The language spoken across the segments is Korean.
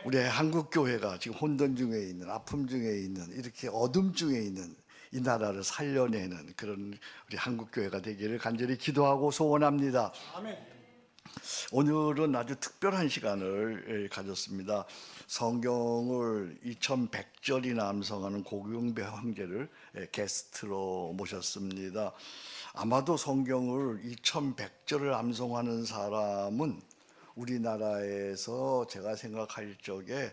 우리 한국 교회가 지금 혼돈 중에 있는, 아픔 중에 있는, 이렇게 어둠 중에 있는 이 나라를 살려내는 그런 우리 한국 교회가 되기를 간절히 기도하고 소원합니다. 아멘. 오늘은 아주 특별한 시간을 가졌습니다. 성경을 2100절이나 암송하는 고경배 형제를 게스트로 모셨습니다. 아마도 성경을 2100절을 암송하는 사람은 우리나라에서 제가 생각할 적에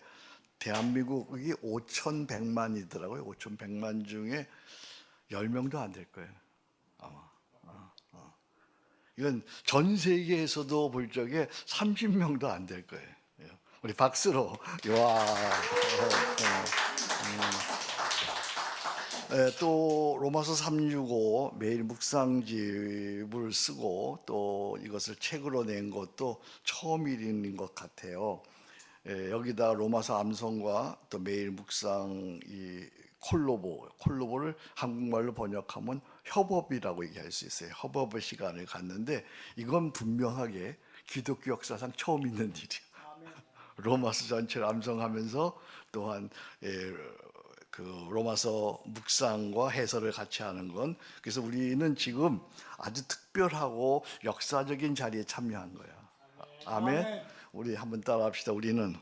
대한민국이 5100만이더라고요. 5100만 중에 10명도 안 될 거예요. 아마. 이건 전 세계에서도 볼 적에 30명도 안 될 거예요. 우리 박수로. 와. 또 로마서 365 매일 묵상집을 쓰고 또 이것을 책으로 낸 것도 처음인 것 같아요. 여기다 로마서 암송과 또 매일 묵상 이 콜로보를 한국말로 번역하면 협업이라고 얘기할 수 있어요. 협업의 시간을 갖는데 이건 분명하게 기독교 역사상 처음 있는 일이에요. 로마서 전체를 암송하면서 또한 그 로마서 묵상과 해설을 같이 하는 건, 그래서 우리는 지금 아주 특별하고 역사적인 자리에 참여한 거야. 아멘. 우리 한번 따라합시다. 우리는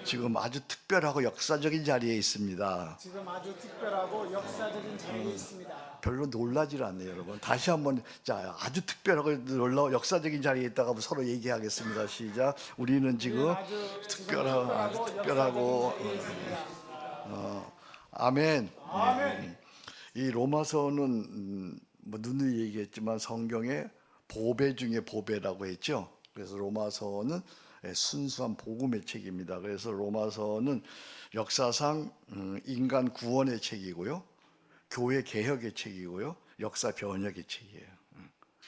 지금 아주 특별하고 역사적인 자리에 있습니다. 지금 아주 특별하고 역사적인 자리에 있습니다. 별로 놀라질 않네요, 여러분. 다시 한번, 자, 아주 특별하고 역사적인 자리에 있다가 서로 얘기하겠습니다. 시작. 우리는 지금 특별하고 아멘. 아멘. 이 로마서는 뭐 누누이 얘기했지만 성경의 보배 중에 보배라고 했죠. 그래서 로마서는 순수한 복음의 책입니다. 그래서 로마서는 역사상 인간 구원의 책이고요, 교회 개혁의 책이고요, 역사 변혁의 책이에요.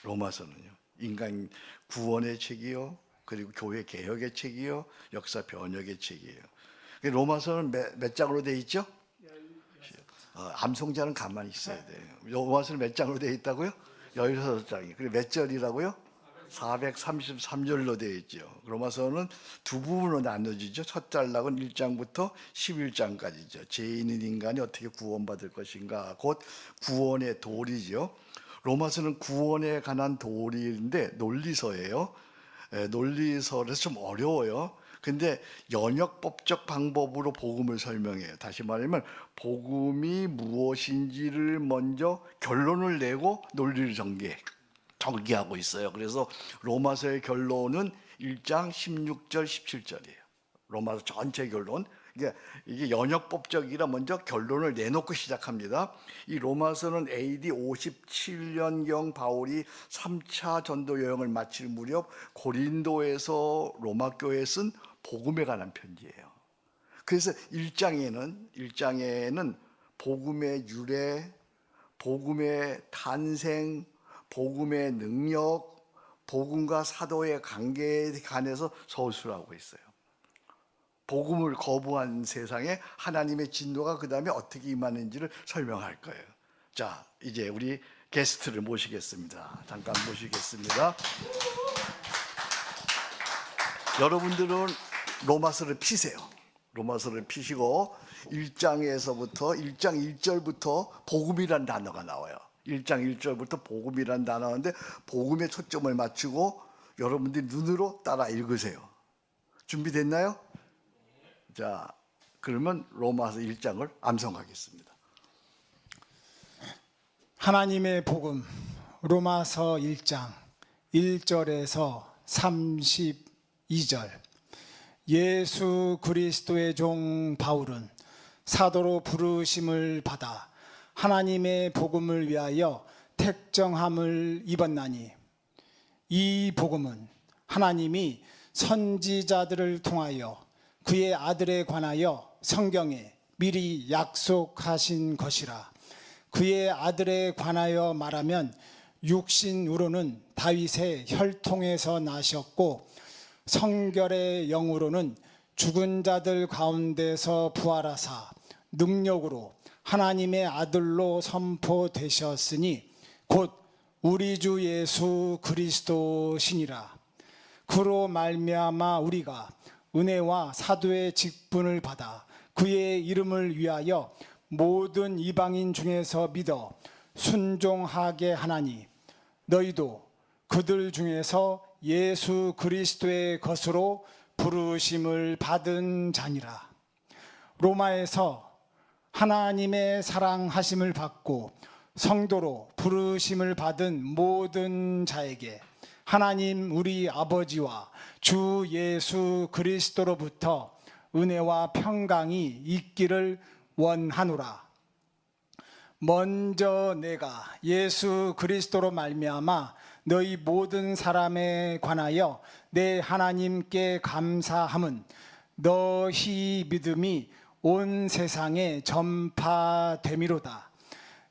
로마서는요, 인간 구원의 책이요, 그리고 교회 개혁의 책이요, 역사 변혁의 책이에요. 로마서는 몇 장으로 돼 있죠? 암송자는 가만히 있어야 돼요. 로마서는 몇 장으로 돼 있다고요? 16장이. 그리고 몇 절이라고요? 433절로 되어 있죠. 로마서는 두 부분으로 나눠지죠. 첫 단락은 1장부터 11장까지죠. 죄 있는 인간이 어떻게 구원받을 것인가, 곧 구원의 도리죠. 로마서는 구원에 관한 도리인데 논리서예요. 논리서라서 좀 어려워요. 근데 연역법적 방법으로 복음을 설명해요. 다시 말하면 복음이 무엇인지를 먼저 결론을 내고 논리를 전개하고 있어요. 그래서 로마서의 결론은 1장 16절 17절이에요. 로마서 전체 결론. 이게 연역법적이라 먼저 결론을 내놓고 시작합니다. 이 로마서는 AD 57년경 바울이 3차 전도 여행을 마칠 무렵 고린도에서 로마 교회에 쓴 복음에 관한 편지예요. 그래서 1장에는 복음의 유래, 복음의 탄생, 복음의 능력, 복음과 사도의 관계에 관해서 서술하고 있어요. 복음을 거부한 세상에 하나님의 진노가 그 다음에 어떻게 임하는지를 설명할 거예요. 자, 이제 우리 게스트를 모시겠습니다. 잠깐 모시겠습니다. 여러분들은 로마서를 피세요. 로마서를 피시고 1장에서부터 1장 1절부터 복음이란 단어가 나와요. 1장 1절부터 복음이란 단어인데 복음에 초점을 맞추고 여러분들이 눈으로 따라 읽으세요. 준비됐나요? 자, 그러면 로마서 1장을 암송하겠습니다. 하나님의 복음 로마서 1장 1절에서 32절. 예수 그리스도의 종 바울은 사도로 부르심을 받아 하나님의 복음을 위하여 택정함을 입었나니 이 복음은 하나님이 선지자들을 통하여 그의 아들에 관하여 성경에 미리 약속하신 것이라. 그의 아들에 관하여 말하면 육신으로는 다윗의 혈통에서 나셨고 성결의 영으로는 죽은 자들 가운데서 부활하사 능력으로 하나님의 아들로 선포되셨으니 곧 우리 주 예수 그리스도시니라. 그로 말미암아 우리가 은혜와 사도의 직분을 받아 그의 이름을 위하여 모든 이방인 중에서 믿어 순종하게 하나니 너희도 그들 중에서 예수 그리스도의 것으로 부르심을 받은 자니라. 로마에서 하나님의 사랑하심을 받고 성도로 부르심을 받은 모든 자에게 하나님 우리 아버지와 주 예수 그리스도로부터 은혜와 평강이 있기를 원하노라. 먼저 내가 예수 그리스도로 말미암아 너희 모든 사람에 관하여 내 하나님께 감사함은 너희 믿음이 온 세상에 전파됨이로다.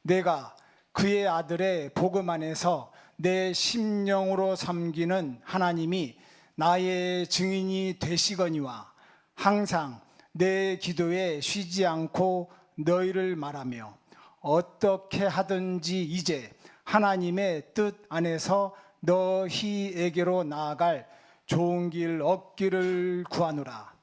내가 그의 아들의 복음 안에서 내 심령으로 섬기는 하나님이 나의 증인이 되시거니와 항상 내 기도에 쉬지 않고 너희를 말하며 어떻게 하든지 이제 하나님의 뜻 안에서 너희에게로 나아갈 좋은 길 얻기를 구하노라.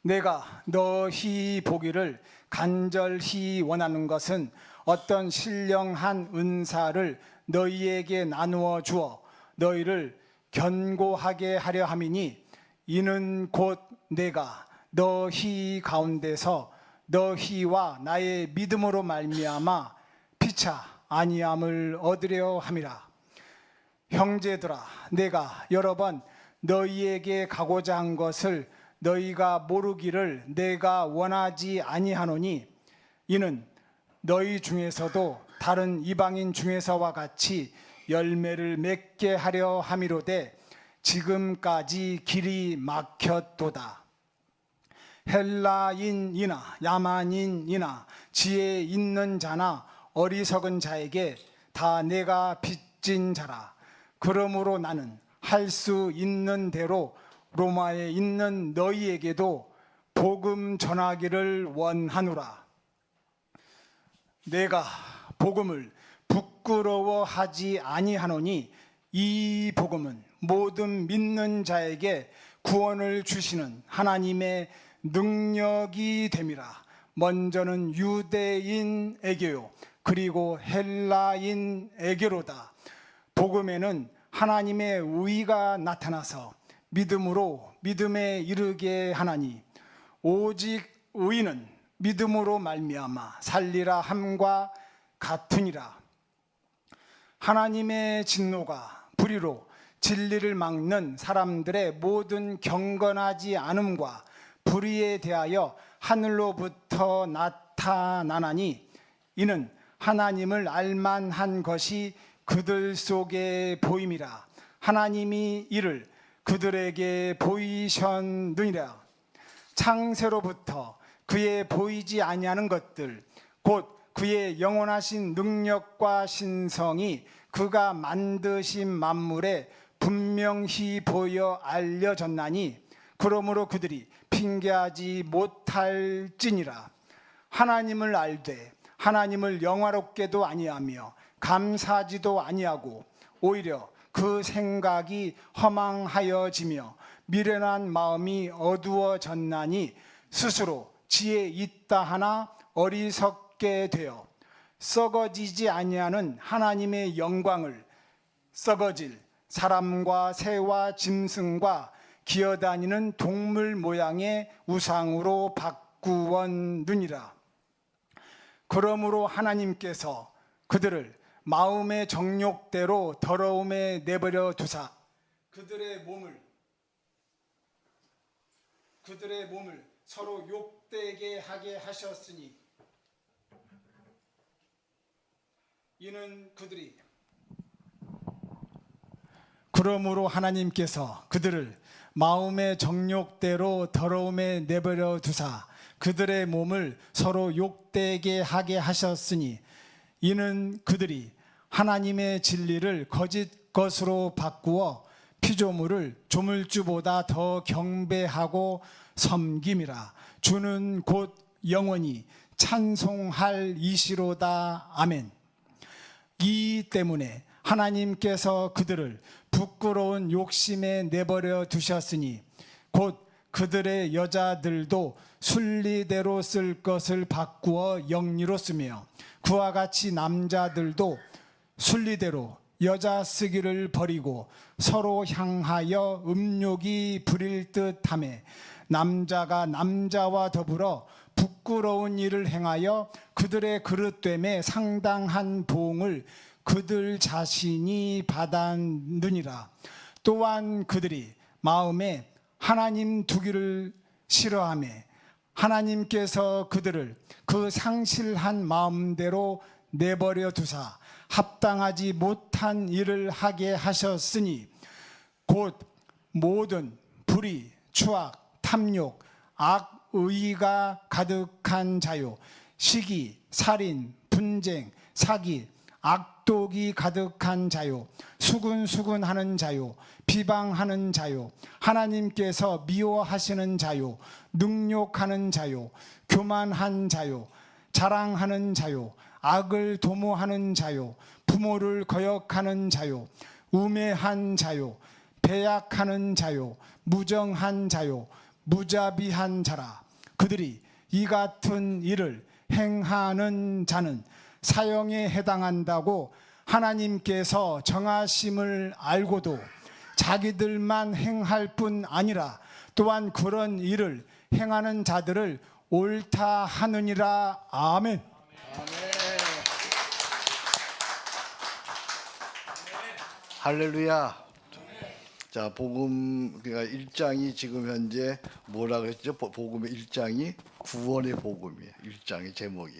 내가 너희 보기를 간절히 원하는 것은 어떤 신령한 은사를 너희에게 나누어 주어 너희를 견고하게 하려 함이니 이는 곧 내가 너희 가운데서 너희와 나의 믿음으로 말미암아 피차 아니함을 얻으려 함이라. 형제들아, 내가 여러 번 너희에게 가고자 한 것을 너희가 모르기를 내가 원하지 아니하노니 이는 너희 중에서도 다른 이방인 중에서와 같이 열매를 맺게 하려 함이로되 지금까지 길이 막혔도다. 헬라인이나 야만인이나 지혜 있는 자나 어리석은 자에게 다 내가 빚진 자라. 그러므로 나는 할 수 있는 대로 로마에 있는 너희에게도 복음 전하기를 원하노라. 내가 복음을 부끄러워하지 아니하노니 이 복음은 모든 믿는 자에게 구원을 주시는 하나님의 능력이 됨이라. 먼저는 유대인에게요 그리고 헬라인에게로다. 복음에는 하나님의 의가 나타나서 믿음으로 믿음에 이르게 하나니 오직 의인은 믿음으로 말미암아 살리라 함과 같으니라. 하나님의 진노가 불의로 진리를 막는 사람들의 모든 경건하지 않음과 불의에 대하여 하늘로부터 나타나나니 이는 하나님을 알만한 것이 그들 속에 보임이라. 하나님이 이를 그들에게 보이셨느니라. 창세로부터 그의 보이지 아니하는 것들 곧 그의 영원하신 능력과 신성이 그가 만드신 만물에 분명히 보여 알려졌나니 그러므로 그들이 핑계하지 못할지니라. 하나님을 알되 하나님을 영화롭게도 아니하며 감사하지도 아니하고 오히려 그 생각이 허망하여지며 미련한 마음이 어두워졌나니 스스로 지혜 있다 하나 어리석게 되어 썩어지지 아니하는 하나님의 영광을 썩어질 사람과 새와 짐승과 기어다니는 동물 모양의 우상으로 바꾸었느니라. 그러므로 하나님께서 그들을 마음의 정욕대로 더러움에 내버려 두사 그들의 몸을 서로 욕되게 하게 하셨으니 이는 그들이 그러므로 하나님께서 그들을 마음의 정욕대로 더러움에 내버려 두사 그들의 몸을 서로 욕되게 하게 하셨으니 이는 그들이 하나님의 진리를 거짓 것으로 바꾸어 피조물을 조물주보다 더 경배하고 섬김이라. 주는 곧 영원히 찬송할 이시로다. 아멘. 이 때문에 하나님께서 그들을 부끄러운 욕심에 내버려 두셨으니 곧 그들의 여자들도 순리대로 쓸 것을 바꾸어 영리로 쓰며 그와 같이 남자들도 순리대로 여자 쓰기를 버리고 서로 향하여 음욕이 부릴 듯하매 남자가 남자와 더불어 부끄러운 일을 행하여 그들의 그릇됨에 상당한 보응을 그들 자신이 받았느니라. 또한 그들이 마음에 하나님 두기를 싫어하며 하나님께서 그들을 그 상실한 마음대로 내버려 두사 합당하지 못한 일을 하게 하셨으니 곧 모든 불의, 추악, 탐욕, 악의가 가득한 자요, 시기, 살인, 분쟁, 사기, 악독이 가득한 자요, 수군수군하는 자요, 비방하는 자요, 하나님께서 미워하시는 자요, 능욕하는 자요, 교만한 자요, 자랑하는 자요, 악을 도모하는 자요, 부모를 거역하는 자요, 우매한 자요, 배약하는 자요, 무정한 자요, 무자비한 자라. 그들이 이 같은 일을 행하는 자는 사형에 해당한다고 하나님께서 정하심을 알고도 자기들만 행할 뿐 아니라 또한 그런 일을 행하는 자들을 옳다 하느니라. 아멘. 할렐루야. 자, 복음 그러니까 1장이 지금 현재 뭐라 그랬죠? 복음의 1장이 구원의 복음이에요. 1장의 제목이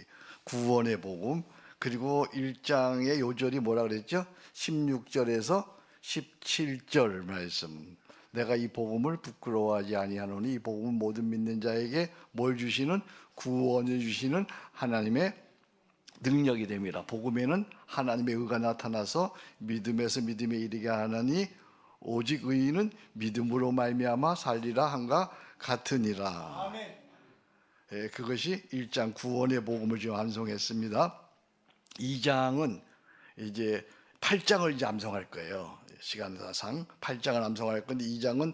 구원의 복음. 그리고 1장의 요절이 뭐라 그랬죠? 16절에서 17절 말씀. 내가 이 복음을 부끄러워하지 아니하노니 이 복음은 모든 믿는 자에게 뭘 주시는? 구원을 주시는 하나님의 능력이 됩니다. 복음에는 하나님의 의가 나타나서 믿음에서 믿음에 이르게 하나니 오직 의인은 믿음으로 말미암아 살리라 한가 같으니라. 아멘. 예, 그것이 1장 구원의 복음을 지금 암송했습니다. 2장은 이제 8장을 이제 암송할 거예요. 시간상 8장을 암송할 건데 2장은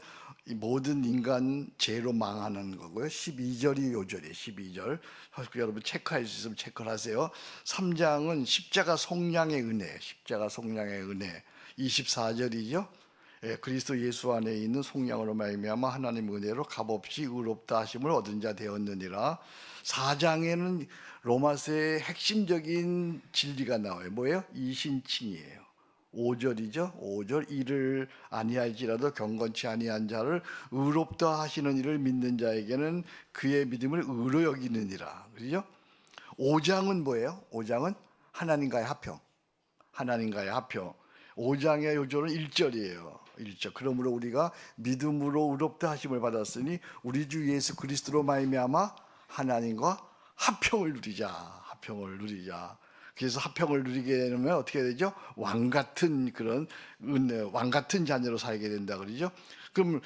모든 인간 죄로 망하는 거고요. 12절이 요절이에요. 12절. 여러분 체크할 수 있으면 체크를 하세요. 3장은 십자가 속량의 은혜, 십자가 속량의 은혜. 24절이죠. 예, 그리스도 예수 안에 있는 속량으로 말미암아 하나님 은혜로 값없이 의롭다 하심을 얻은 자 되었느니라. 4장에는 로마서의 핵심적인 진리가 나와요. 뭐예요? 이신칭이에요. 5절이죠. 5절 이를 아니할지라도 경건치 아니한 자를 의롭다 하시는 이를 믿는 자에게는 그의 믿음을 의로 여기느니라. 그죠? 5장은 뭐예요? 5장은 하나님과의 화평. 하나님과의 화평. 5장의 요절은 1절이에요. 1절. 그러므로 우리가 믿음으로 의롭다 하심을 받았으니 우리 주 예수 그리스도로 말미암아 하나님과 화평을 누리자. 화평을 누리자. 그래서 화평을 누리게 되면 어떻게 되죠? 왕 같은 그런 은혜, 왕 같은 자녀로 살게 된다 그러죠. 그럼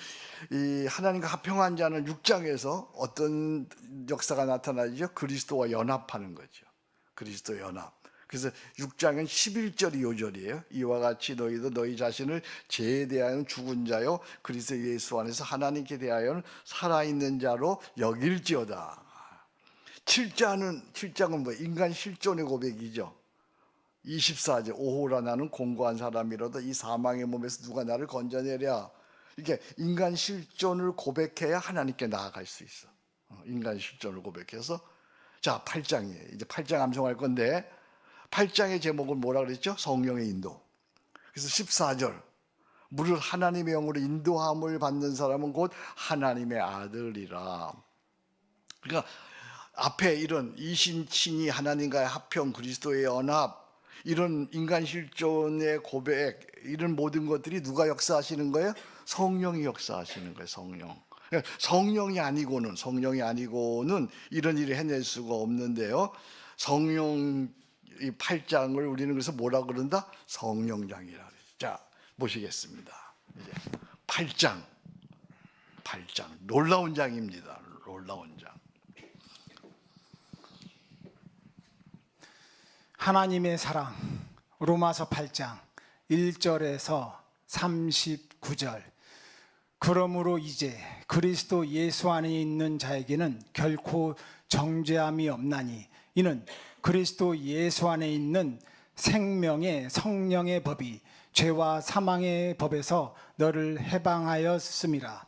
이 하나님과 화평한 자는 6장에서 어떤 역사가 나타나죠? 그리스도와 연합하는 거죠. 그리스도 연합. 그래서 6장은 11절이 요절이에요. 이와 같이 너희도 너희 자신을 죄에 대하여 죽은 자요 그리스도 예수 안에서 하나님께 대하여는 살아있는 자로 여길지어다. 7장은 뭐 인간 실존의 고백이죠. 24절 오호라 나는 공고한 사람이라도 이 사망의 몸에서 누가 나를 건져내랴. 이게 인간 실존을 고백해야 하나님께 나아갈 수 있어. 인간 실존을 고백해서 자 8장이에요. 이제 8장 암송할 건데 8장의 제목은 뭐라 그랬죠? 성령의 인도. 그래서 14절 무릇 하나님의 영으로 인도함을 받는 사람은 곧 하나님의 아들이라. 그러니까 앞에 이런 이신칭의 하나님과의 합평, 그리스도의 연합, 이런 인간 실존의 고백, 이런 모든 것들이 누가 역사하시는 거예요? 성령이 역사하시는 거예요. 성령이 아니고는 이런 일을 해낼 수가 없는데요. 성령 이 8장을 우리는 그래서 뭐라 그런다? 성령장이라. 자, 보시겠습니다. 이제 8장 놀라운 장입니다. 놀라운 장. 하나님의 사랑, 로마서 8장 1절에서 39절. 그러므로 이제 그리스도 예수 안에 있는 자에게는 결코 정죄함이 없나니 이는 그리스도 예수 안에 있는 생명의 성령의 법이 죄와 사망의 법에서 너를 해방하였음이라.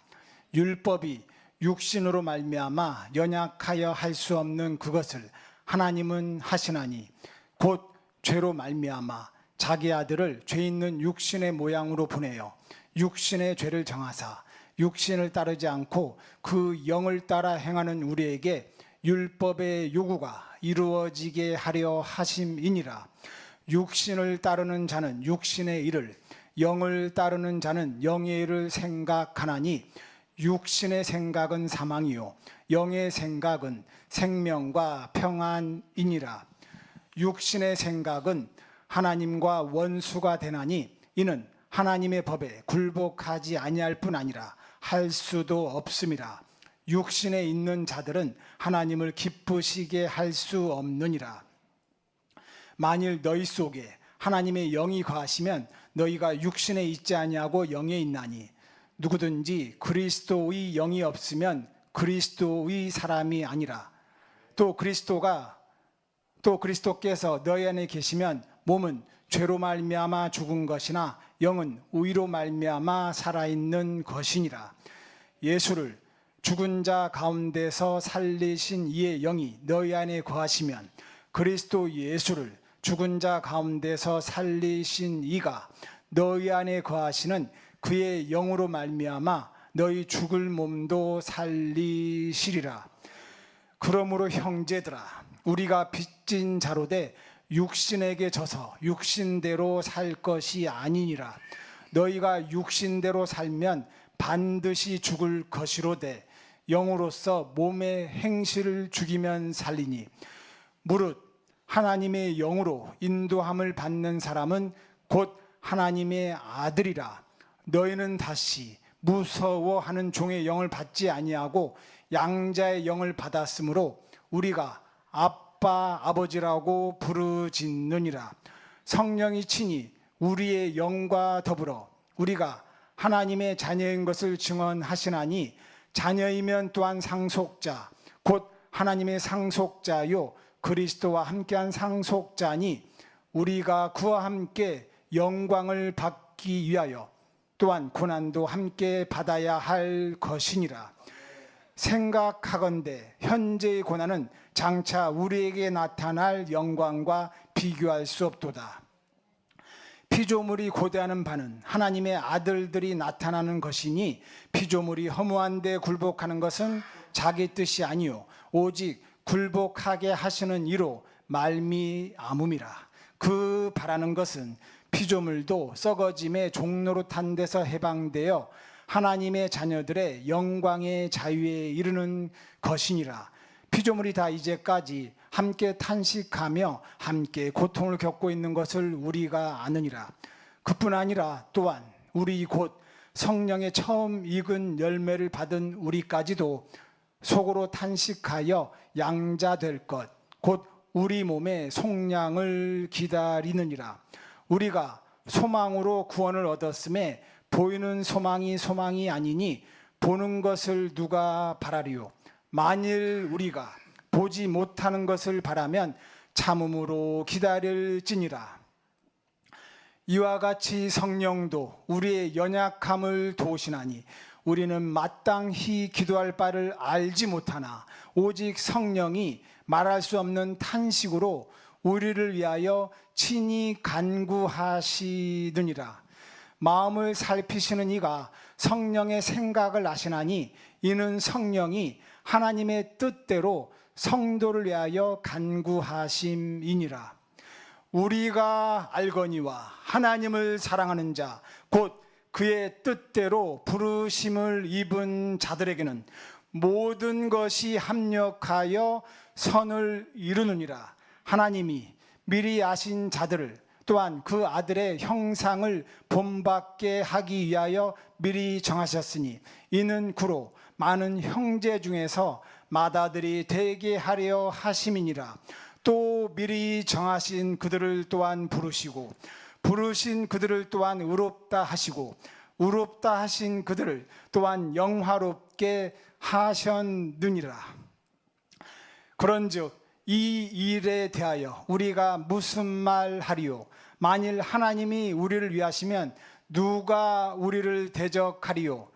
율법이 육신으로 말미암아 연약하여 할 수 없는 그것을 하나님은 하시나니 곧 죄로 말미암아 자기 아들을 죄 있는 육신의 모양으로 보내어 육신의 죄를 정하사 육신을 따르지 않고 그 영을 따라 행하는 우리에게 율법의 요구가 이루어지게 하려 하심이니라. 육신을 따르는 자는 육신의 일을, 영을 따르는 자는 영의 일을 생각하나니 육신의 생각은 사망이요 영의 생각은 생명과 평안이니라. 육신의 생각은 하나님과 원수가 되나니 이는 하나님의 법에 굴복하지 아니할 뿐 아니라 할 수도 없음이라. 육신에 있는 자들은 하나님을 기쁘시게 할 수 없느니라. 만일 너희 속에 하나님의 영이 거하시면 너희가 육신에 있지 아니하고 영에 있나니 누구든지 그리스도의 영이 없으면 그리스도의 사람이 아니라. 또 그리스도께서 너희 안에 계시면 몸은 죄로 말미암아 죽은 것이나 영은 의로 말미암아 살아있는 것이니라. 예수를 죽은 자 가운데서 살리신 이의 영이 너희 안에 거하시면 그리스도 예수를 죽은 자 가운데서 살리신 이가 너희 안에 거하시는 그의 영으로 말미암아 너희 죽을 몸도 살리시리라. 그러므로 형제들아, 우리가 빚진 자로 돼 육신에게 져서 육신대로 살 것이 아니니라. 너희가 육신대로 살면 반드시 죽을 것이로되 영으로서 몸의 행실을 죽이면 살리니 무릇 하나님의 영으로 인도함을 받는 사람은 곧 하나님의 아들이라. 너희는 다시 무서워하는 종의 영을 받지 아니하고 양자의 영을 받았으므로 우리가 아빠 아버지라고 부르짖느니라. 성령이 친히 우리의 영과 더불어 우리가 하나님의 자녀인 것을 증언하시나니 자녀이면 또한 상속자 곧 하나님의 상속자요 그리스도와 함께한 상속자니 우리가 그와 함께 영광을 받기 위하여 또한 고난도 함께 받아야 할 것이니라. 생각하건대 현재의 고난은 장차 우리에게 나타날 영광과 비교할 수 없도다. 피조물이 고대하는 바는 하나님의 아들들이 나타나는 것이니 피조물이 허무한 데 굴복하는 것은 자기 뜻이 아니요 오직 굴복하게 하시는 이로 말미암음이라. 그 바라는 것은 피조물도 썩어짐의 종로로 탄 데서 해방되어 하나님의 자녀들의 영광의 자유에 이르는 것이니라. 피조물이 다 이제까지 함께 탄식하며 함께 고통을 겪고 있는 것을 우리가 아느니라. 그뿐 아니라 또한 우리 곧 성령의 처음 익은 열매를 받은 우리까지도 속으로 탄식하여 양자될 것 곧 우리 몸의 속량을 기다리느니라. 우리가 소망으로 구원을 얻었음에 보이는 소망이 아니니 보는 것을 누가 바라리요. 만일 우리가 보지 못하는 것을 바라면 참음으로 기다릴지니라. 이와 같이 성령도 우리의 연약함을 도우시나니 우리는 마땅히 기도할 바를 알지 못하나 오직 성령이 말할 수 없는 탄식으로 우리를 위하여 친히 간구하시느니라. 마음을 살피시는 이가 성령의 생각을 아시나니 이는 성령이 하나님의 뜻대로 성도를 위하여 간구하심이니라. 우리가 알거니와 하나님을 사랑하는 자 곧 그의 뜻대로 부르심을 입은 자들에게는 모든 것이 합력하여 선을 이루느니라. 하나님이 미리 아신 자들을 또한 그 아들의 형상을 본받게 하기 위하여 미리 정하셨으니 이는 구로 많은 형제 중에서 맏아들이 되게 하려 하심이니라. 또 미리 정하신 그들을 또한 부르시고 부르신 그들을 또한 의롭다 하시고 의롭다 하신 그들을 또한 영화롭게 하셨느니라. 그런즉 이 일에 대하여 우리가 무슨 말 하리요? 만일 하나님이 우리를 위하시면 누가 우리를 대적하리요?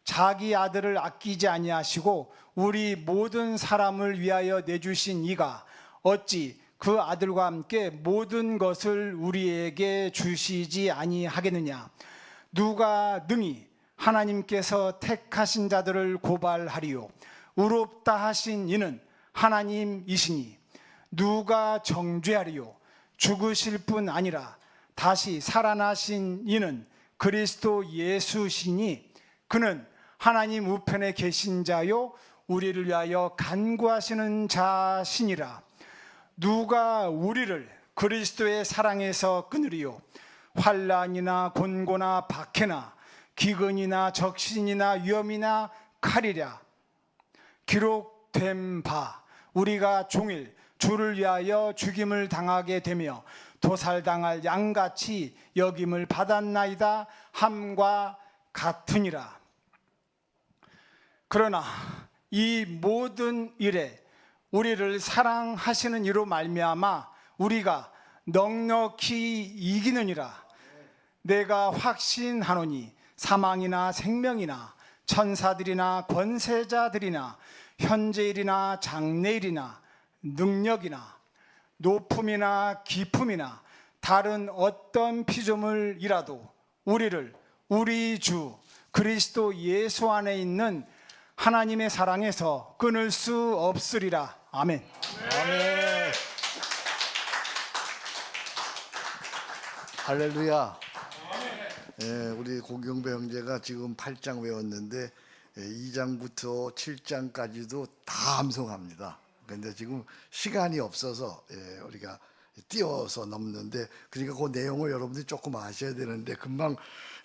자기 아들을 아끼지 아니하시고 우리 모든 사람을 위하여 내주신 이가 어찌 그 아들과 함께 모든 것을 우리에게 주시지 아니하겠느냐? 누가 능히 하나님께서 택하신 자들을 고발하리요? 의롭다 하신 이는 하나님이시니 누가 정죄하리요? 죽으실 뿐 아니라 다시 살아나신 이는 그리스도 예수시니 그는 하나님 우편에 계신 자요 우리를 위하여 간구하시는 자시니라. 누가 우리를 그리스도의 사랑에서 끊으리요? 환난이나 곤고나 박해나 기근이나 적신이나 위험이나 칼이랴. 기록된 바 우리가 종일 주를 위하여 죽임을 당하게 되며 도살당할 양같이 여김을 받았나이다 함과 같으니라. 그러나 이 모든 일에 우리를 사랑하시는 이로 말미암아 우리가 넉넉히 이기느니라. 내가 확신하노니 사망이나 생명이나 천사들이나 권세자들이나 현재일이나 장래일이나 능력이나 높음이나 깊음이나 다른 어떤 피조물이라도 우리를 우리 주 그리스도 예수 안에 있는 하나님의 사랑에서 끊을 수 없으리라. 아멘. 아멘. 할렐루야. 우리 고경배 형제가 지금 8장 외웠는데 2장부터 7장까지도 다 암송합니다. 그런데 지금 시간이 없어서 우리가 띄워서 넘는데, 그러니까 그 내용을 여러분들이 조금 아셔야 되는데, 금방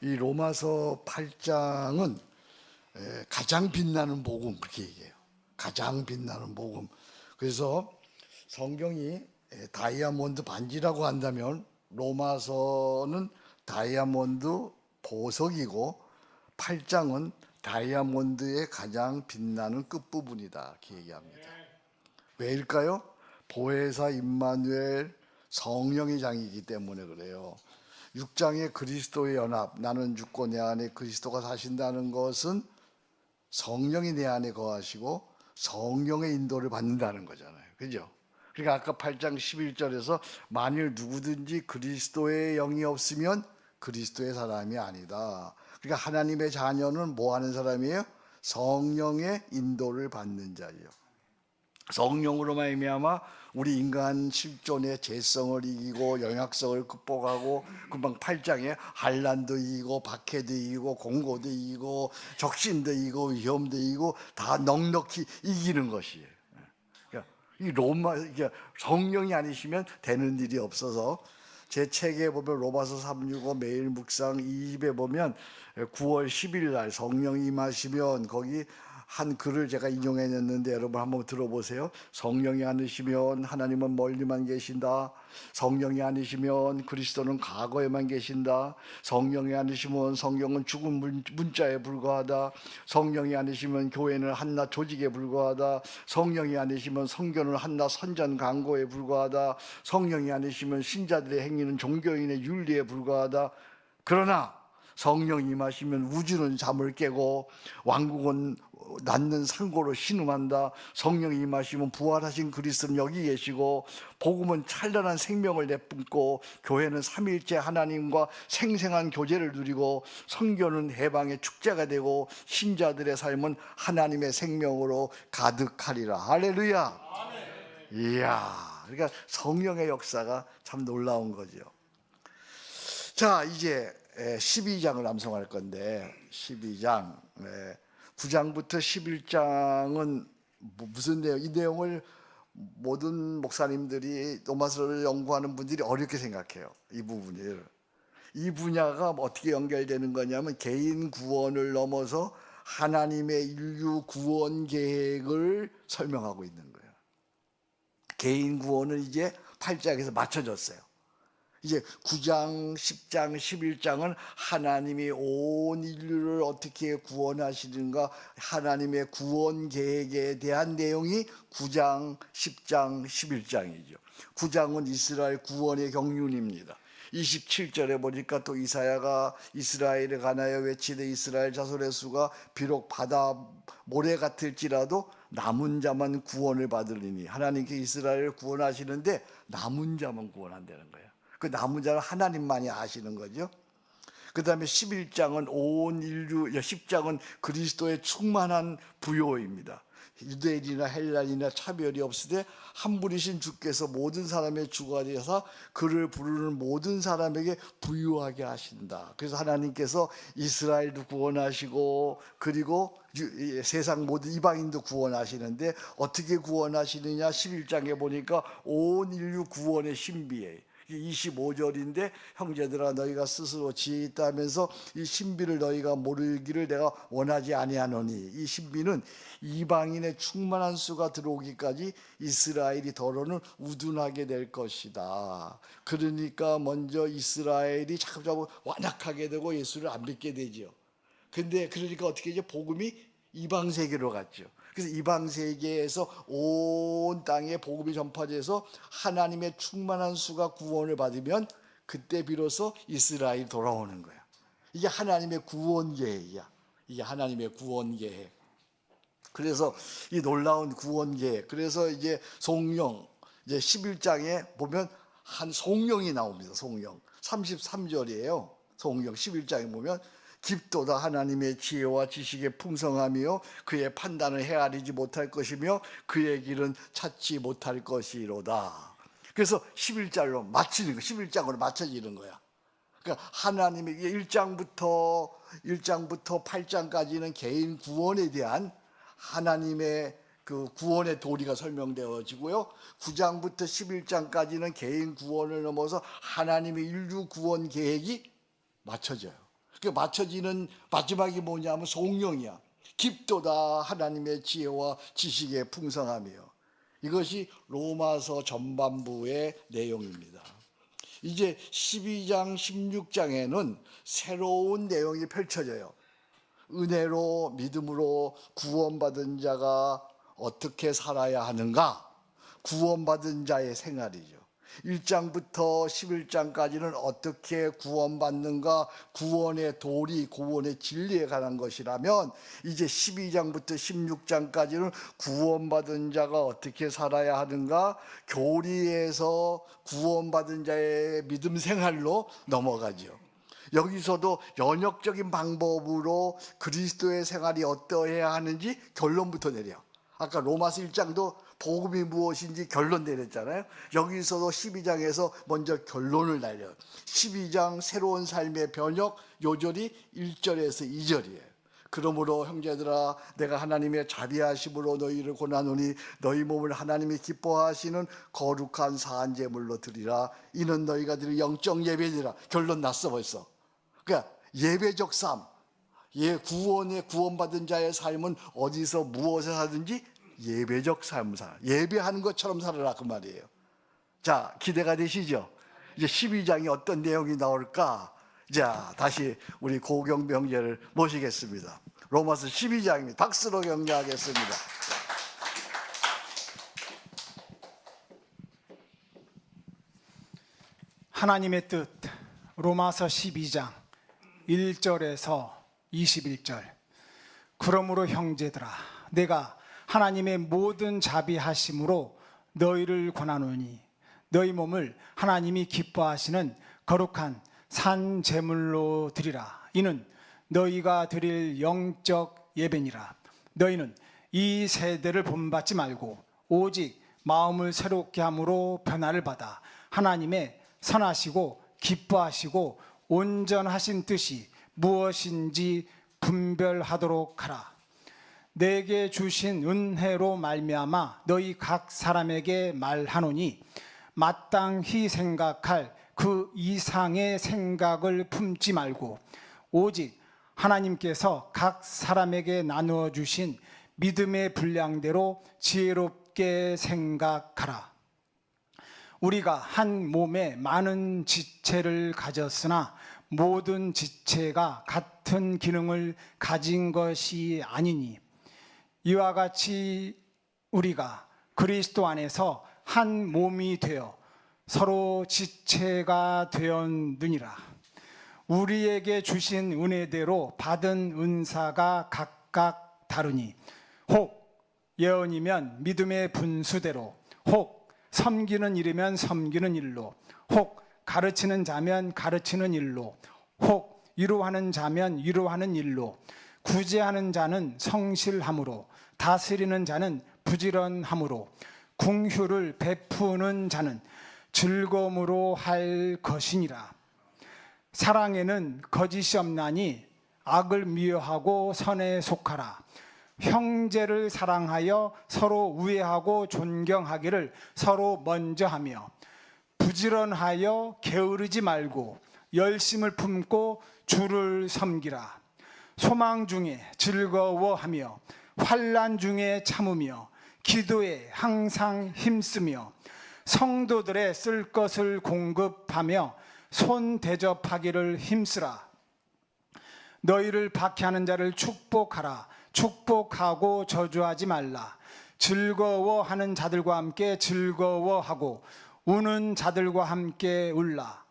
이 로마서 8장은 가장 빛나는 복음 그렇게 얘기해요. 가장 빛나는 복음. 그래서 성경이 다이아몬드 반지라고 한다면 로마서는 다이아몬드 보석이고 8장은 다이아몬드의 가장 빛나는 끝부분이다 이렇게 얘기합니다. 왜일까요? 보혜사 임마누엘 성령의 장이기 때문에 그래요. 6장의 그리스도의 연합, 나는 죽고 내 안에 그리스도가 사신다는 것은 성령이 내 안에 거하시고 성령의 인도를 받는다는 거잖아요. 그죠? 그러니까 아까 8장 11절에서 만일 누구든지 그리스도의 영이 없으면 그리스도의 사람이 아니다. 그러니까 하나님의 자녀는 뭐 하는 사람이에요? 성령의 인도를 받는 자예요. 성령으로 말미암아 우리 인간 실존의 죄성을 이기고 영약성을 극복하고, 금방 8장에 한란도 이기고 박해도 이기고 공고도 이기고 적신도 이기고 위험도 이기고 다 넉넉히 이기는 것이에요. 그러니까 이 로마, 성령이 아니시면 되는 일이 없어서, 제 책에 보면 로마서 365 매일 묵상 2집에 보면 9월 10일 날 성령이 임하시면 거기 한 글을 제가 인용해냈는데 여러분 한번 들어보세요. 성령이 아니시면 하나님은 멀리만 계신다. 성령이 아니시면 그리스도는 과거에만 계신다. 성령이 아니시면 성경은 죽은 문자에 불과하다. 성령이 아니시면 교회는 한낱 조직에 불과하다. 성령이 아니시면 성교는 한낱 선전 강고에 불과하다. 성령이 아니시면 신자들의 행위는 종교인의 윤리에 불과하다. 그러나 성령이 임하시면 우주는 잠을 깨고 왕국은 낳는 상고로 신음한다. 성령이 임하시면 부활하신 그리스도는 여기 계시고 복음은 찬란한 생명을 내뿜고 교회는 삼위일체 하나님과 생생한 교제를 누리고 선교는 해방의 축제가 되고 신자들의 삶은 하나님의 생명으로 가득하리라. 할렐루야. 이야, 그러니까 성령의 역사가 참 놀라운 거죠. 자, 이제 12장을 암송할 건데 12장 9장부터 11장은 무슨 내용? 이 내용을 모든 목사님들이 로마서를 연구하는 분들이 어렵게 생각해요. 이 부분을. 이 분야가 어떻게 연결되는 거냐면 개인 구원을 넘어서 하나님의 인류 구원 계획을 설명하고 있는 거예요. 개인 구원은 이제 8장에서 맞춰졌어요. 이제 9장, 10장, 11장은 하나님이 온 인류를 어떻게 구원하시는가, 하나님의 구원 계획에 대한 내용이 9장, 10장, 11장이죠. 9장은 이스라엘 구원의 경륜입니다. 27절에 보니까 또 이사야가 이스라엘에 관하여 외치되 이스라엘 자손의 수가 비록 바다 모래 같을지라도 남은 자만 구원을 받으리니, 하나님께 이스라엘을 구원하시는데 남은 자만 구원한다는 거예요. 그 남은 자는 하나님만이 아시는 거죠. 그 다음에 11장은 온 인류, 10장은 그리스도의 충만한 부요입니다. 유대인이나 헬라인이나 차별이 없으되 한 분이신 주께서 모든 사람의 주가 되어서 그를 부르는 모든 사람에게 부유하게 하신다. 그래서 하나님께서 이스라엘도 구원하시고 그리고 세상 모든 이방인도 구원하시는데 어떻게 구원하시느냐, 11장에 보니까 온 인류 구원의 신비예요. 25절인데 형제들아 너희가 스스로 지혜 있다 하면서 이 신비를 너희가 모르기를 내가 원하지 아니하노니, 이 신비는 이방인의 충만한 수가 들어오기까지 이스라엘이 더러는 우둔하게 될 것이다. 그러니까 먼저 이스라엘이 자꾸 완악하게 되고 예수를 안 믿게 되죠. 근데 그러니까 어떻게 이제 복음이 이방 세계로 갔죠. 그래서 이방 세계에서 온 땅에 복음이 전파돼서 하나님의 충만한 수가 구원을 받으면 그때 비로소 이스라엘이 돌아오는 거야. 이게 하나님의 구원 계획이야. 이게 하나님의 구원 계획. 그래서 이 놀라운 구원 계획. 그래서 이제 송영, 이제 11장에 보면 한 송영이 나옵니다. 송영. 33절이에요. 송영 11장에 보면 깊도다 하나님의 지혜와 지식의 풍성함이요 그의 판단을 헤아리지 못할 것이며 그의 길은 찾지 못할 것이로다. 그래서 11장으로 마치는 거, 11장으로 맞춰지는 거야. 그러니까 하나님의 1장부터 8장까지는 개인 구원에 대한 하나님의 그 구원의 도리가 설명되어지고요. 9장부터 11장까지는 개인 구원을 넘어서 하나님의 인류 구원 계획이 맞춰져요. 그 맞춰지는 마지막이 뭐냐면 송영이야. 깊도다 하나님의 지혜와 지식의 풍성함이요. 이것이 로마서 전반부의 내용입니다. 이제 12장, 16장에는 새로운 내용이 펼쳐져요. 은혜로 믿음으로 구원받은 자가 어떻게 살아야 하는가? 구원받은 자의 생활이죠. 1장부터 11장까지는 어떻게 구원받는가, 구원의 도리, 구원의 진리에 관한 것이라면 이제 12장부터 16장까지는 구원받은 자가 어떻게 살아야 하는가, 교리에서 구원받은 자의 믿음 생활로 넘어가죠. 여기서도 연역적인 방법으로 그리스도의 생활이 어떠해야 하는지 결론부터 내려. 아까 로마서 1장도 복음이 무엇인지 결론 내렸잖아요. 여기서도 12장에서 먼저 결론을 내려요. 12장 새로운 삶의 변혁 요절이 1절에서 2절이에요. 그러므로 형제들아 내가 하나님의 자비하심으로 너희를 권하노니 너희 몸을 하나님이 기뻐하시는 거룩한 사한제물로 드리라. 이는 너희가 드릴 영적 예배니라. 결론 났어 벌써. 그러니까 예배적 삶, 구원받은 자의 삶은 어디서 무엇에 사든지 예배적 삶을 살아. 예배하는 것처럼 살아라 그 말이에요. 자, 기대가 되시죠? 이제 12장이 어떤 내용이 나올까? 자, 다시 우리 고경배 형제를 모시겠습니다. 로마서 12장입니다. 박수로 격려하겠습니다. 하나님의 뜻, 로마서 12장 1절에서 21절. 그러므로 형제들아 내가 하나님의 모든 자비하심으로 너희를 권하노니 너희 몸을 하나님이 기뻐하시는 거룩한 산 제물로 드리라. 이는 너희가 드릴 영적 예배니라. 너희는 이 세대를 본받지 말고 오직 마음을 새롭게 함으로 변화를 받아 하나님의 선하시고 기뻐하시고 온전하신 뜻이 무엇인지 분별하도록 하라. 내게 주신 은혜로 말미암아 너희 각 사람에게 말하노니 마땅히 생각할 그 이상의 생각을 품지 말고 오직 하나님께서 각 사람에게 나누어 주신 믿음의 분량대로 지혜롭게 생각하라. 우리가 한 몸에 많은 지체를 가졌으나 모든 지체가 같은 기능을 가진 것이 아니니 이와 같이 우리가 그리스도 안에서 한 몸이 되어 서로 지체가 되었느니라. 우리에게 주신 은혜대로 받은 은사가 각각 다르니 혹 예언이면 믿음의 분수대로, 혹 섬기는 일이면 섬기는 일로, 혹 가르치는 자면 가르치는 일로, 혹 위로하는 자면 위로하는 일로, 구제하는 자는 성실함으로, 다스리는 자는 부지런함으로, 긍휼을 베푸는 자는 즐거움으로 할 것이니라. 사랑에는 거짓이 없나니 악을 미워하고 선에 속하라. 형제를 사랑하여 서로 우애하고 존경하기를 서로 먼저 하며, 부지런하여 게으르지 말고 열심을 품고 주를 섬기라. 소망 중에 즐거워하며 환난 중에 참으며 기도에 항상 힘쓰며 성도들의 쓸 것을 공급하며 손 대접하기를 힘쓰라. 너희를 박해하는 자를 축복하라. 축복하고 저주하지 말라. 즐거워하는 자들과 함께 즐거워하고 우는 자들과 함께 울라.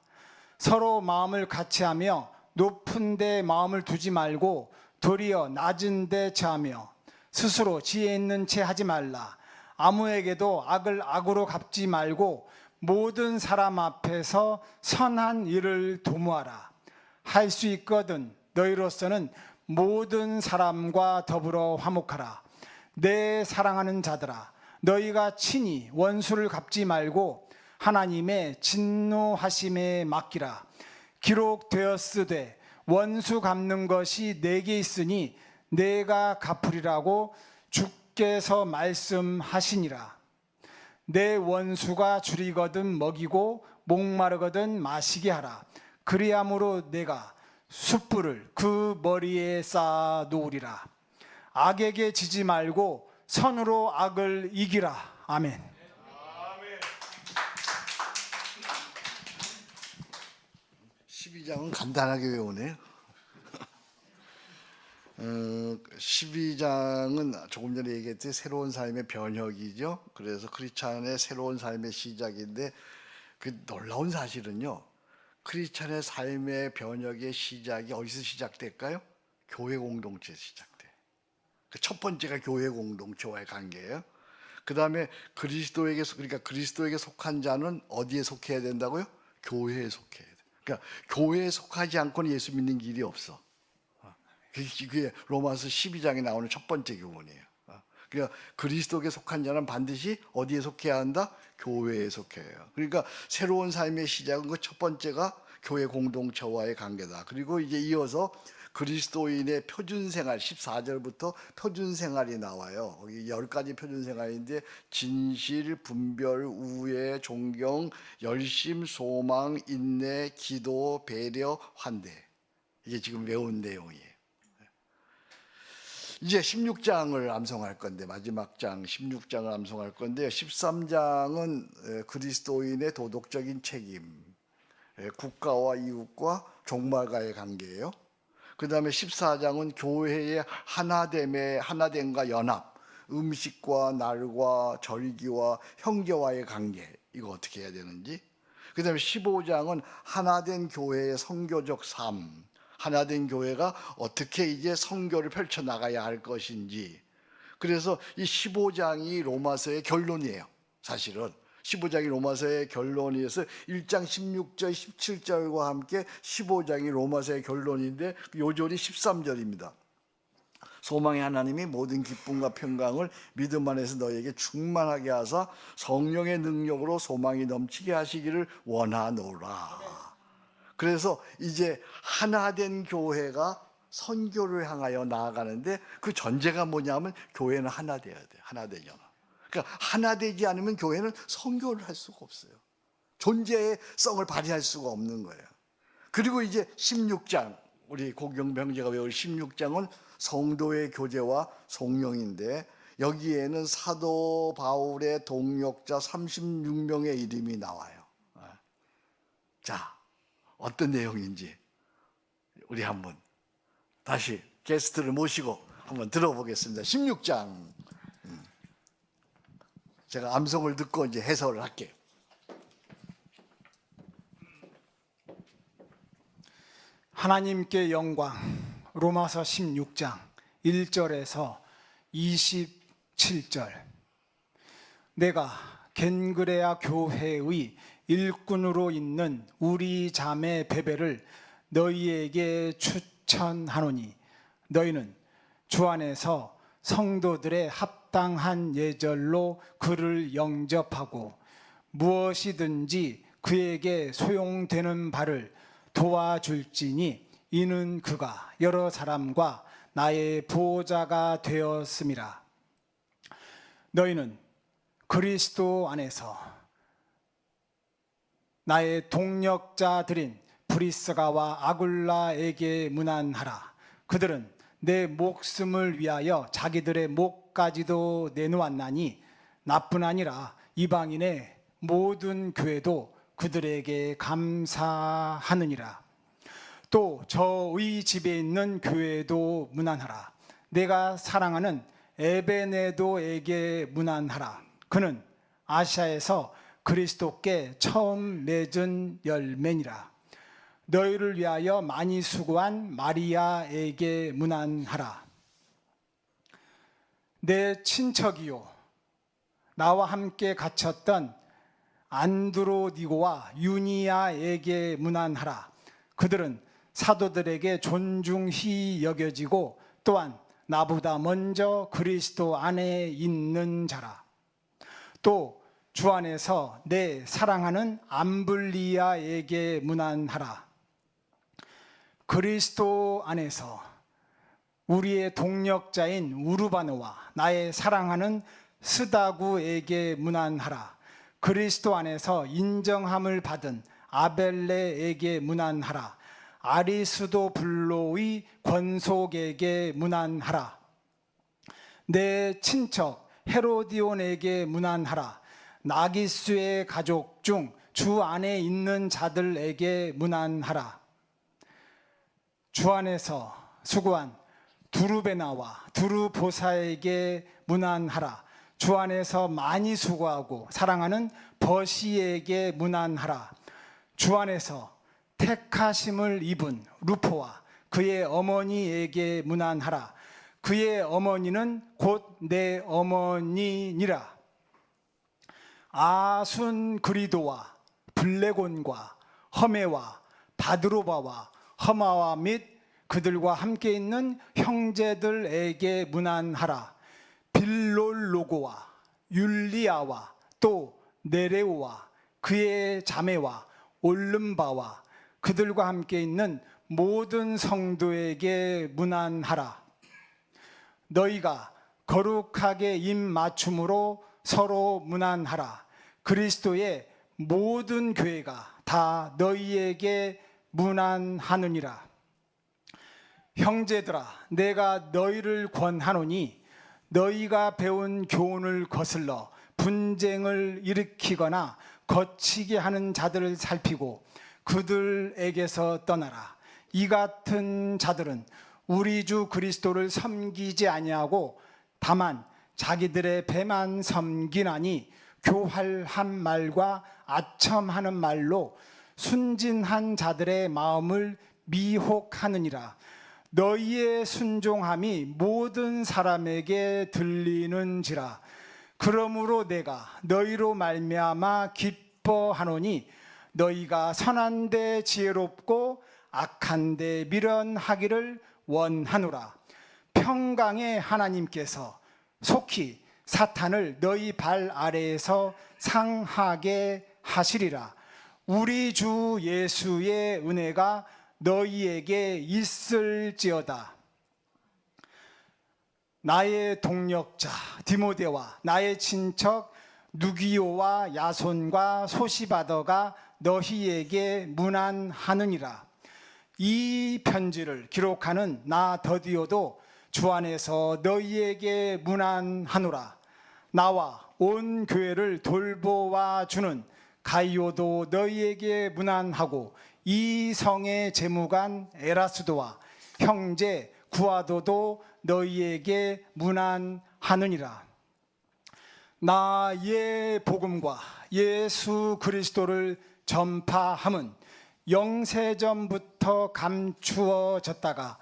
서로 마음을 같이하며 높은 데 마음을 두지 말고 도리어 낮은 데 처하며 스스로 지혜 있는 채 하지 말라. 아무에게도 악을 악으로 갚지 말고 모든 사람 앞에서 선한 일을 도모하라. 할 수 있거든 너희로서는 모든 사람과 더불어 화목하라. 내 사랑하는 자들아, 너희가 친히 원수를 갚지 말고 하나님의 진노하심에 맡기라. 기록되었으되 원수 갚는 것이 내게 있으니 내가 갚으리라고 주께서 말씀하시니라. 내 원수가 줄이거든 먹이고 목마르거든 마시게 하라. 그리함으로 내가 숯불을 그 머리에 쌓아 놓으리라. 악에게 지지 말고 선으로 악을 이기라. 아멘. 12장은 간단하게 외우네요. 12장은 조금 전에 얘기했듯이 새로운 삶의 변혁이죠. 그래서 크리스찬의 새로운 삶의 시작인데, 그 놀라운 사실은요, 크리스찬의 삶의 변혁의 시작이 어디서 시작될까요? 교회 공동체에서 시작돼요. 그 첫 번째가 교회 공동체와의 관계예요. 그 다음에 그러니까 그리스도에게 속한 자는 어디에 속해야 된다고요? 교회에 속해야 돼요. 그러니까 교회에 속하지 않고는 예수 믿는 길이 없어. 그게 로마서 12장에 나오는 첫 번째 교훈이에요. 그러니까 그리스도에게 속한 자는 반드시 어디에 속해야 한다? 교회에 속해야 해요. 그러니까 새로운 삶의 시작은 그 첫 번째가 교회 공동체와의 관계다. 그리고 이제 이어서 그리스도인의 표준생활 14절부터 표준생활이 나와요. 여기 10가지 표준생활인데 진실, 분별, 우애, 존경, 열심, 소망, 인내, 기도, 배려, 환대. 이게 지금 외운 내용이에요. 이제 16장을 암송할 건데, 마지막 장 16장을 암송할 건데요. 13장은 그리스도인의 도덕적인 책임, 국가와 이웃과 종말과의 관계예요. 그 다음에 14장은 교회의 하나됨과 연합, 음식과 날과 절기와 형제와의 관계, 이거 어떻게 해야 되는지. 그 다음에 15장은 하나된 교회의 선교적 삶, 하나된 교회가 어떻게 이제 선교를 펼쳐나가야 할 것인지. 그래서 이 15장이 로마서의 결론이에요. 사실은 15장이 로마서의 결론이어서 1장 16절 17절과 함께 15장이 로마서의 결론인데, 요절이 13절입니다. 소망의 하나님이 모든 기쁨과 평강을 믿음 안에서 너희에게 충만하게 하사 성령의 능력으로 소망이 넘치게 하시기를 원하노라. 그래서 이제 하나된 교회가 선교를 향하여 나아가는데, 그 전제가 뭐냐면 교회는 하나 돼야 돼. 하나된 연합. 그러니까 하나 되지 않으면 교회는 선교를 할 수가 없어요. 존재의 성을 발휘할 수가 없는 거예요. 그리고 이제 16장, 우리 고경병제가 외울 16장은 성도의 교제와 성령인데, 여기에는 사도 바울의 동역자 36명의 이름이 나와요. 자, 어떤 내용인지 우리 한번 다시 게스트를 모시고 한번 들어보겠습니다. 16장. 제가 암송을 듣고 이제 해설을 할게요. 하나님께 영광. 로마서 16장 1절에서 27절. 내가 겐그레아 교회의 일꾼으로 있는 우리 자매 베베를 너희에게 추천하노니 너희는 주 안에서 성도들의 합당한 예절로 그를 영접하고 무엇이든지 그에게 소용되는 바를 도와줄지니 이는 그가 여러 사람과 나의 보호자가 되었음이라. 너희는 그리스도 안에서 나의 동력자들인 브리스가와 아굴라에게 문안하라. 그들은 내 목숨을 위하여 자기들의 목까지도 내놓았나니 나뿐 아니라 이방인의 모든 교회도 그들에게 감사하느니라. 또 저의 집에 있는 교회도 문안하라. 내가 사랑하는 에베네도에게 문안하라. 그는 아시아에서 그리스도께 처음 맺은 열매니라. 너희를 위하여 많이 수고한 마리아에게 문안하라. 내 친척이요 나와 함께 갇혔던 안드로니고와 유니아에게 문안하라. 그들은 사도들에게 존중히 여겨지고 또한 나보다 먼저 그리스도 안에 있는 자라. 또 주 안에서 내 사랑하는 암블리아에게 문안하라. 그리스도 안에서 우리의 동력자인 우르바노와 나의 사랑하는 스다구에게 문안하라. 그리스도 안에서 인정함을 받은 아벨레에게 문안하라. 아리스도블로의 권속에게 문안하라. 내 친척 헤로디온에게 문안하라. 나기수의 가족 중 주 안에 있는 자들에게 문안하라. 주 안에서 수고한 두루베나와 두루보사에게 문안하라. 주 안에서 많이 수고하고 사랑하는 버시에게 문안하라. 주 안에서 택하심을 입은 루포와 그의 어머니에게 문안하라. 그의 어머니는 곧 내 어머니니라. 아순그리도와 블레곤과 허메와 바드로바와 허마와 및 그들과 함께 있는 형제들에게 문안하라. 빌롤로고와 율리아와 또 네레오와 그의 자매와 올름바와 그들과 함께 있는 모든 성도에게 문안하라. 너희가 거룩하게 입 맞춤으로 서로 문안하라. 그리스도의 모든 교회가 다 너희에게 문안하느니라. 형제들아, 내가 너희를 권하노니 너희가 배운 교훈을 거슬러 분쟁을 일으키거나 거치게 하는 자들을 살피고 그들에게서 떠나라. 이 같은 자들은 우리 주 그리스도를 섬기지 아니하고 다만 자기들의 배만 섬기나니 교활한 말과 아첨하는 말로 순진한 자들의 마음을 미혹하느니라. 너희의 순종함이 모든 사람에게 들리는지라. 그러므로 내가 너희로 말미암아 기뻐하노니 너희가 선한데 지혜롭고 악한데 미련하기를 원하노라. 평강의 하나님께서 속히 사탄을 너희 발 아래에서 상하게 하시리라. 우리 주 예수의 은혜가 너희에게 있을지어다. 나의 동력자 디모데와 나의 친척 누기오와 야손과 소시바더가 너희에게 문안하느니라. 이 편지를 기록하는 나 더디오도 주 안에서 너희에게 문안하노라. 나와 온 교회를 돌보아 주는 가이오도 너희에게 문안하고 이 성의 재무관 에라스도와 형제 구아도도 너희에게 문안하느니라. 나의 복음과 예수 그리스도를 전파함은 영세전부터 감추어졌다가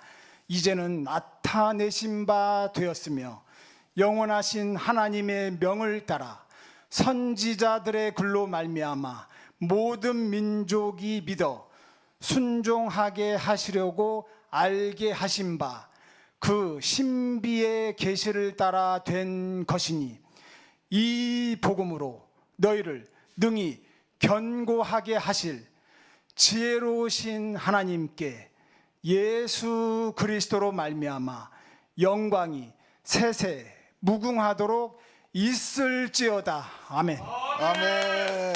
이제는 나타내신 바 되었으며 영원하신 하나님의 명을 따라 선지자들의 글로 말미암아 모든 민족이 믿어 순종하게 하시려고 알게 하신 바 그 신비의 계시를 따라 된 것이니 이 복음으로 너희를 능히 견고하게 하실 지혜로우신 하나님께 예수 그리스도로 말미암아 영광이 세세 무궁하도록 있을지어다. 아멘. 아멘.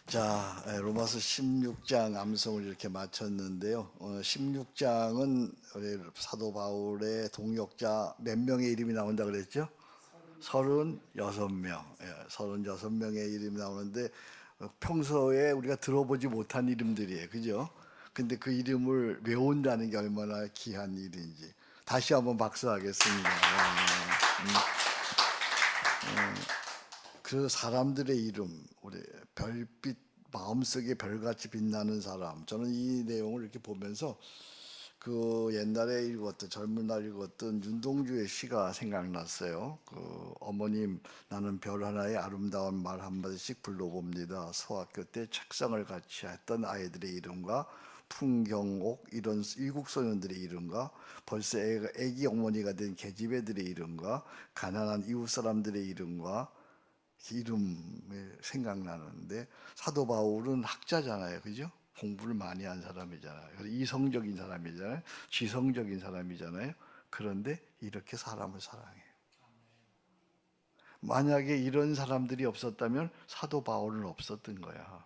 자, 로마서 16장 암송을 이렇게 마쳤는데요. 16장은 우리 사도 바울의 동역자 몇 명의 이름이 나온다 그랬죠? 36명. 36명의 이름이 나오는데 평소에 우리가 들어보지 못한 이름들이에요. 그죠? 근데 그 이름을 외운다는 게 얼마나 귀한 일인지. 다시 한번 박수하겠습니다. 그 사람들의 이름, 우리 별빛 마음속에 별같이 빛나는 사람. 저는 이 내용을 이렇게 보면서 그 옛날에 읽었던 젊은 날 읽었던 윤동주의 시가 생각났어요. 그 어머님 나는 별 하나에 아름다운 말 한마디씩 불러봅니다. 소학교 때 책상을 같이 했던 아이들의 이름과 풍경옥 이런 일국 소년들의 이름과 벌써 애기 어머니가 된 계집애들의 이름과 가난한 이웃 사람들의 이름과 이름이 생각나는데 사도 바울은 학자잖아요. 그죠? 공부를 많이 한 사람이잖아요. 이성적인 사람이잖아요. 지성적인 사람이잖아요. 그런데 이렇게 사람을 사랑해요. 만약에 이런 사람들이 없었다면 사도 바울은 없었던 거야.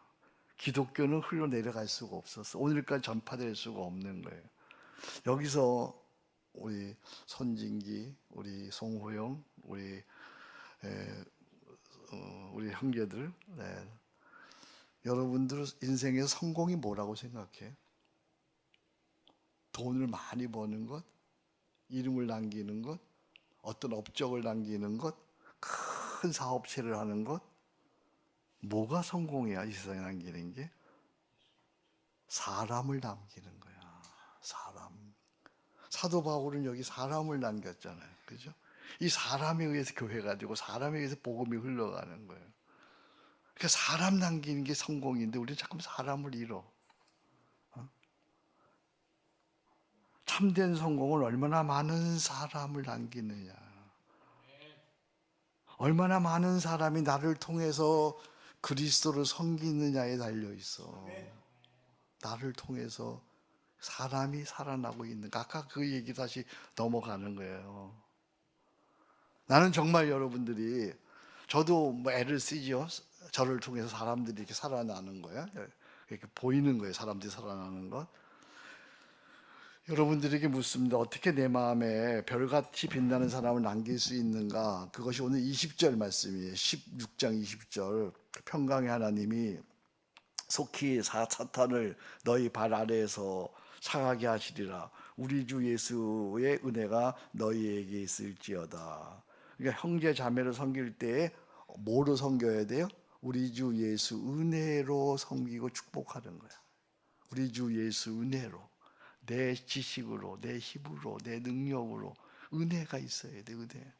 기독교는 흘러내려갈 수가 없었어. 오늘까지 전파될 수가 없는 거예요. 여기서 우리 손진기, 우리 송호영, 우리 형제들, 여러분들 인생의 성공이 뭐라고 생각해? 돈을 많이 버는 것, 이름을 남기는 것, 어떤 업적을 남기는 것, 큰 사업체를 하는 것, 뭐가 성공이야? 이 세상에 남기는 게 사람을 남기는 거야. 사람. 사도 바울은 여기 사람을 남겼잖아요. 그죠? 이 사람에 의해서 교회가 되고 사람에 의해서 복음이 흘러가는 거예요. 그러니까 사람 남기는 게 성공인데 우리는 자꾸 사람을 잃어. 참된 성공은 얼마나 많은 사람을 남기느냐. 얼마나 많은 사람이 나를 통해서 그리스도를 섬기느냐에 달려 있어. 나를 통해서 사람이 살아나고 있는 거. 아까 그 얘기 다시 넘어가는 거예요. 나는 정말 여러분들이 저도 뭐 애를 쓰죠. 저를 통해서 사람들이 이렇게 살아나는 거야. 이렇게 보이는 거예요. 사람들이 살아나는 것. 여러분들에게 묻습니다. 어떻게 내 마음에 별같이 빛나는 사람을 남길 수 있는가? 그것이 오늘 20절 말씀이에요. 16장 20절. 평강의 하나님이 속히 사탄을 너희 발 아래에서 상하게 하시리라. 우리 주 예수의 은혜가 너희에게 있을지어다. 그러니까 형제 자매를 섬길 때에 뭐로 섬겨야 돼요? 우리 주 예수 은혜로 섬기고 축복하는 거야. 우리 주 예수 은혜로. 내 지식으로, 내 힘으로, 내 능력으로 은혜가 있어야 돼. 은혜.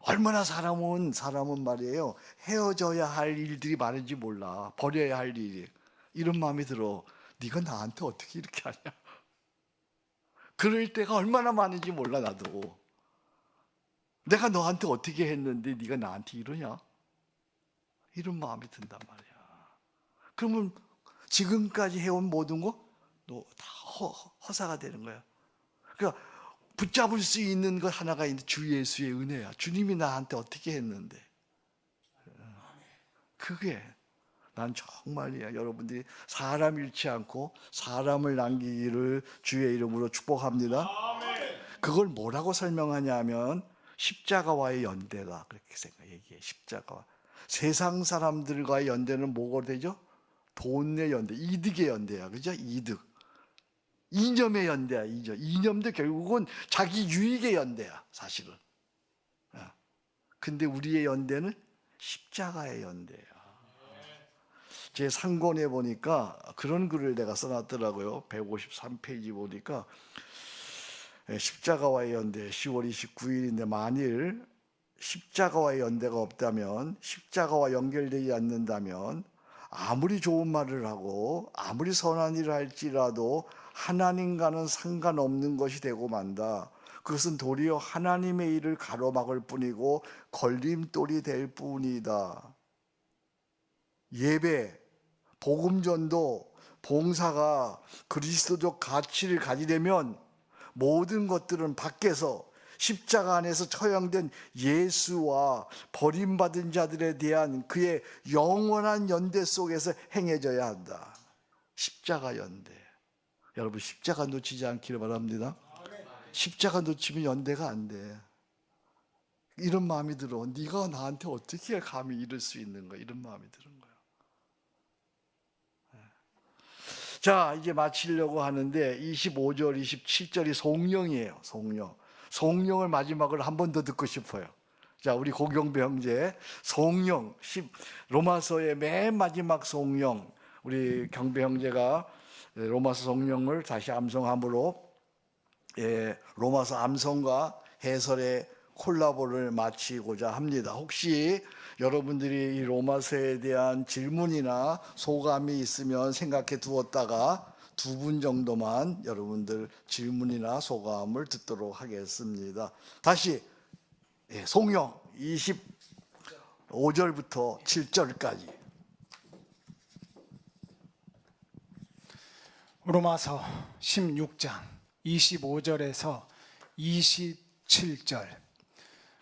얼마나 사람은 말이에요. 헤어져야 할 일들이 많은지 몰라. 버려야 할 일이. 이런 마음이 들어. 네가 나한테 어떻게 이렇게 하냐. 그럴 때가 얼마나 많은지 몰라 나도. 내가 너한테 어떻게 했는데 네가 나한테 이러냐? 이런 마음이 든단 말이야. 그러면 지금까지 해온 모든 거 너 다 허사가 되는 거야. 그러니까 붙잡을 수 있는 것 하나가 있는데 주 예수의 은혜야. 주님이 나한테 어떻게 했는데. 그게 난 정말이야. 여러분들이 사람 잃지 않고 사람을 남기기를 주의 이름으로 축복합니다. 그걸 뭐라고 설명하냐면 십자가와의 연대다. 그렇게 얘기해. 십자가와. 세상 사람들과의 연대는 뭐가 되죠? 돈의 연대, 이득의 연대야. 그죠? 이득. 이념의 연대야. 이념도 결국은 자기 유익의 연대야. 사실은. 근데 우리의 연대는 십자가의 연대야. 제 상권에 보니까 그런 글을 내가 써놨더라고요. 153페이지 보니까 십자가와의 연대 10월 29일인데 만일 십자가와의 연대가 없다면, 십자가와 연결되지 않는다면 아무리 좋은 말을 하고 아무리 선한 일을 할지라도 하나님과는 상관없는 것이 되고 만다. 그것은 도리어 하나님의 일을 가로막을 뿐이고 걸림돌이 될 뿐이다. 예배, 복음전도, 봉사가 그리스도적 가치를 가지려면 모든 것들은 밖에서 십자가 안에서 처형된 예수와 버림받은 자들에 대한 그의 영원한 연대 속에서 행해져야 한다. 십자가 연대. 여러분 십자가 놓치지 않기를 바랍니다. 십자가 놓치면 연대가 안 돼. 이런 마음이 들어. 네가 나한테 어떻게 감히 이럴 수 있는 거야. 이런 마음이 드는 거야. 자, 이제 마치려고 하는데 25절, 27절이 송영이에요. 송영. 송영을 마지막으로 한 번 더 듣고 싶어요. 자, 우리 고경배 형제 송영, 로마서의 맨 마지막 송영. 우리 경배 형제가 로마서 송영을 다시 암송함으로 로마서 암송과 해설의 콜라보를 마치고자 합니다. 혹시 여러분들이 이 로마서에 대한 질문이나 소감이 있으면 생각해 두었다가 두 분 정도만 여러분들 질문이나 소감을 듣도록 하겠습니다. 다시 송영 25절부터 7절까지. 로마서 16장 25절에서 27절.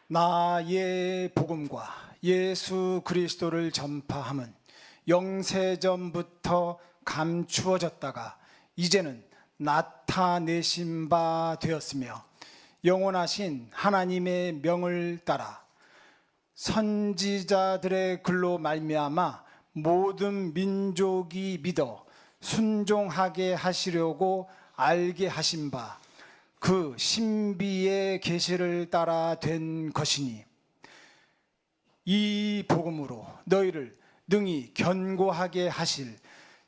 나의 복음과 예수 그리스도를 전파함은 영세전부터 감추어졌다가 이제는 나타내신 바 되었으며 영원하신 하나님의 명을 따라 선지자들의 글로 말미암아 모든 민족이 믿어 순종하게 하시려고 알게 하신 바 그 신비의 계시를 따라 된 것이니 이 복음으로 너희를 능히 견고하게 하실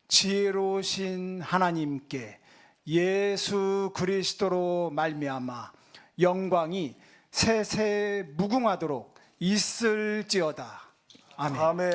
지혜로우신 하나님께 예수 그리스도로 말미암아 영광이 세세 무궁하도록 있을지어다. 아멘. 아멘.